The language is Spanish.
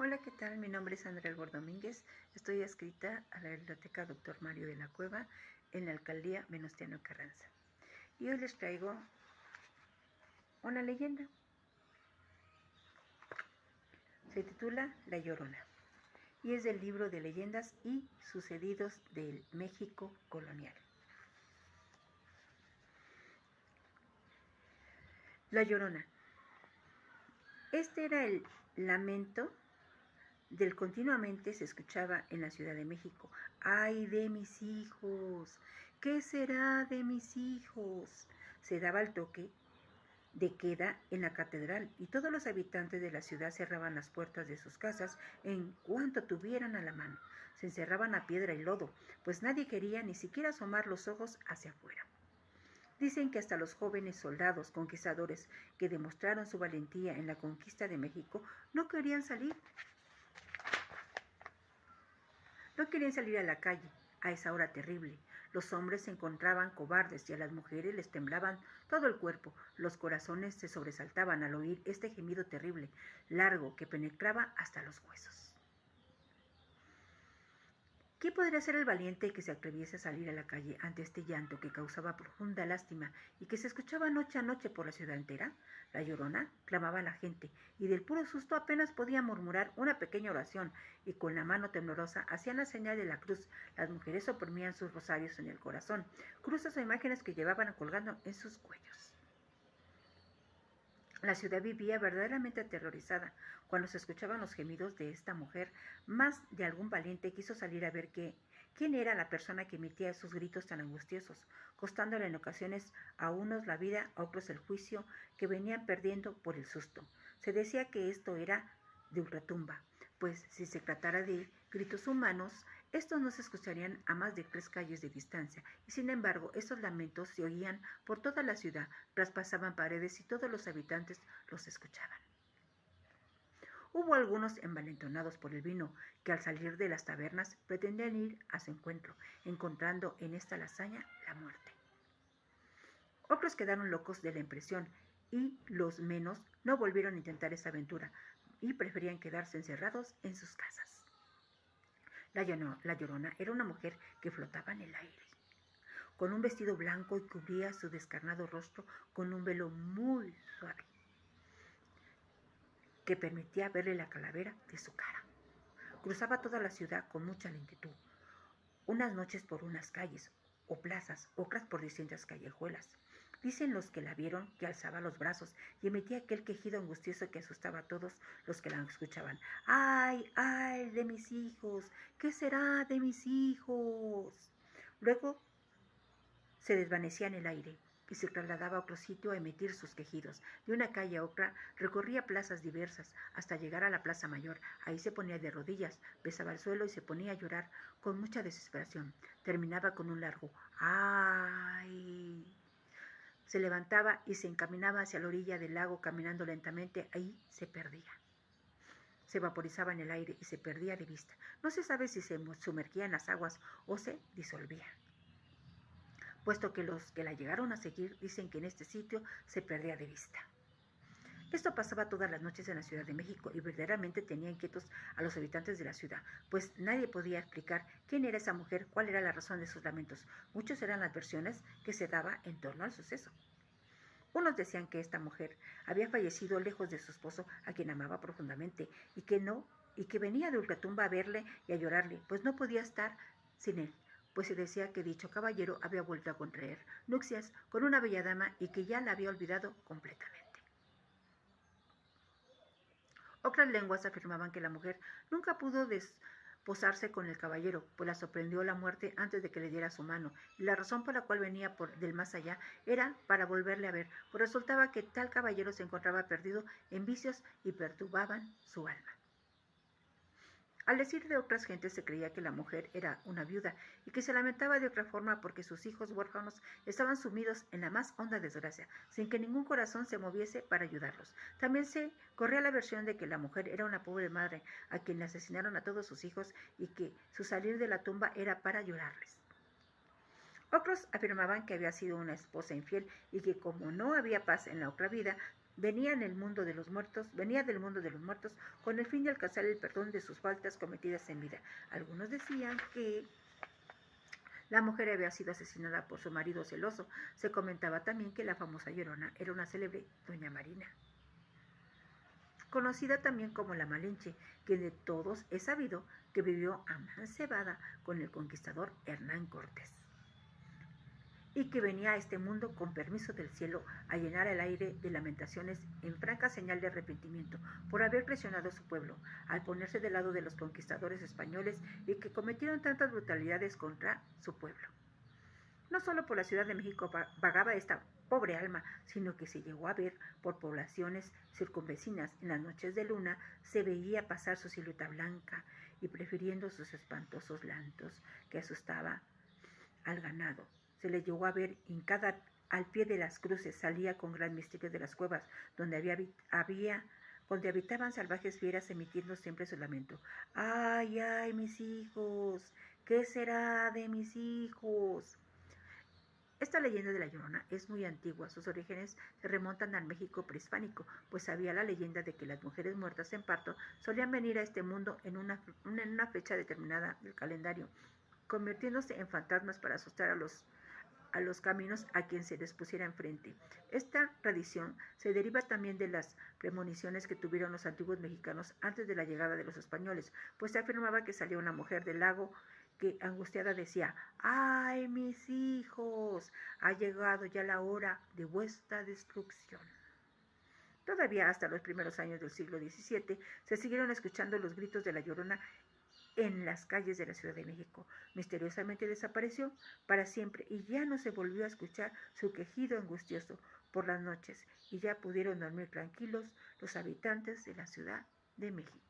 Hola, ¿qué tal? Mi nombre es Andrea Albor Domínguez. Estoy adscrita a la Biblioteca Dr. Mario de la Cueva en la Alcaldía Venustiano Carranza. Y hoy les traigo una leyenda. Se titula La Llorona y es del libro de leyendas y sucedidos del México colonial. La Llorona. Este era el lamento del continuamente se escuchaba en la Ciudad de México. ¡Ay de mis hijos! ¿Qué será de mis hijos? Se daba el toque de queda en la catedral y todos los habitantes de la ciudad cerraban las puertas de sus casas en cuanto tuvieran a la mano. Se encerraban a piedra y lodo, pues nadie quería ni siquiera asomar los ojos hacia afuera. Dicen que hasta los jóvenes soldados conquistadores que demostraron su valentía en la conquista de México no querían salir a la calle a esa hora terrible. Los hombres se encontraban cobardes y a las mujeres les temblaban todo el cuerpo. Los corazones se sobresaltaban al oír este gemido terrible, largo, que penetraba hasta los huesos. ¿Quién podría ser el valiente que se atreviese a salir a la calle ante este llanto que causaba profunda lástima y que se escuchaba noche a noche por la ciudad entera? La Llorona clamaba a la gente, y del puro susto apenas podía murmurar una pequeña oración, y con la mano temblorosa hacían la señal de la cruz. Las mujeres oprimían sus rosarios en el corazón, cruces o imágenes que llevaban colgando en sus cuellos. La ciudad vivía verdaderamente aterrorizada. Cuando se escuchaban los gemidos de esta mujer, más de algún valiente quiso salir a ver quién era la persona que emitía esos gritos tan angustiosos, costándole en ocasiones a unos la vida, a otros el juicio, que venían perdiendo por el susto. Se decía que esto era de ultratumba, pues si se tratara de gritos humanos, estos no se escucharían a más de 3 calles de distancia, y sin embargo estos lamentos se oían por toda la ciudad, traspasaban paredes y todos los habitantes los escuchaban. Hubo algunos envalentonados por el vino que al salir de las tabernas pretendían ir a su encuentro, encontrando en esta lasaña la muerte. Otros quedaron locos de la impresión y los menos no volvieron a intentar esa aventura y preferían quedarse encerrados en sus casas. La Llorona era una mujer que flotaba en el aire, con un vestido blanco y cubría su descarnado rostro con un velo muy suave que permitía verle la calavera de su cara. Cruzaba toda la ciudad con mucha lentitud, unas noches por unas calles o plazas, otras por distintas callejuelas. Dicen los que la vieron que alzaba los brazos y emitía aquel quejido angustioso que asustaba a todos los que la escuchaban. ¡Ay, ay de mis hijos! ¿Qué será de mis hijos? Luego se desvanecía en el aire y se trasladaba a otro sitio a emitir sus quejidos. De una calle a otra recorría plazas diversas hasta llegar a la Plaza Mayor. Ahí se ponía de rodillas, besaba el suelo y se ponía a llorar con mucha desesperación. Terminaba con un largo ¡ay! Se levantaba y se encaminaba hacia la orilla del lago caminando lentamente. Ahí se perdía. Se vaporizaba en el aire y se perdía de vista. No se sabe si se sumergía en las aguas o se disolvía, puesto que los que la llegaron a seguir dicen que en este sitio se perdía de vista. Esto pasaba todas las noches en la Ciudad de México y verdaderamente tenía inquietos a los habitantes de la ciudad, pues nadie podía explicar quién era esa mujer, cuál era la razón de sus lamentos. Muchas eran las versiones que se daba en torno al suceso. Unos decían que esta mujer había fallecido lejos de su esposo, a quien amaba profundamente, y que venía de ultratumba a verle y a llorarle, pues no podía estar sin él, pues se decía que dicho caballero había vuelto a contraer nupcias con una bella dama y que ya la había olvidado completamente. Otras lenguas afirmaban que la mujer nunca pudo desposarse con el caballero, pues la sorprendió la muerte antes de que le diera su mano, y la razón por la cual venía del más allá era para volverle a ver, pues resultaba que tal caballero se encontraba perdido en vicios y perturbaban su alma. Al decir de otras gentes se creía que la mujer era una viuda y que se lamentaba de otra forma porque sus hijos huérfanos estaban sumidos en la más honda desgracia, sin que ningún corazón se moviese para ayudarlos. También se corría la versión de que la mujer era una pobre madre a quien le asesinaron a todos sus hijos y que su salir de la tumba era para llorarles. Otros afirmaban que había sido una esposa infiel y que como no había paz en la otra vida, venía del mundo de los muertos con el fin de alcanzar el perdón de sus faltas cometidas en vida. Algunos decían que la mujer había sido asesinada por su marido celoso. Se comentaba también que la famosa Llorona era una célebre doña Marina, conocida también como la Malinche, quien de todos es sabido que vivió amancebada con el conquistador Hernán Cortés, y que venía a este mundo con permiso del cielo a llenar el aire de lamentaciones en franca señal de arrepentimiento por haber presionado a su pueblo, al ponerse del lado de los conquistadores españoles y que cometieron tantas brutalidades contra su pueblo. No solo por la Ciudad de México vagaba esta pobre alma, sino que se llegó a ver por poblaciones circunvecinas. En las noches de luna se veía pasar su silueta blanca y prefiriendo sus espantosos lantos que asustaba al ganado. Se le llegó a ver hincada al pie de las cruces, salía con gran misterio de las cuevas, donde habitaban salvajes fieras, emitiendo siempre su lamento. ¡Ay, ay, mis hijos! ¿Qué será de mis hijos? Esta leyenda de la Llorona es muy antigua. Sus orígenes se remontan al México prehispánico, pues había la leyenda de que las mujeres muertas en parto solían venir a este mundo en una fecha determinada del calendario, convirtiéndose en fantasmas para asustar a los caminos a quien se les pusiera enfrente. Esta tradición se deriva también de las premoniciones que tuvieron los antiguos mexicanos antes de la llegada de los españoles, pues se afirmaba que salía una mujer del lago que angustiada decía: ¡ay, mis hijos! Ha llegado ya la hora de vuestra destrucción. Todavía hasta los primeros años del siglo XVII se siguieron escuchando los gritos de la Llorona en las calles de la Ciudad de México. Misteriosamente desapareció para siempre y ya no se volvió a escuchar su quejido angustioso por las noches, y ya pudieron dormir tranquilos los habitantes de la Ciudad de México.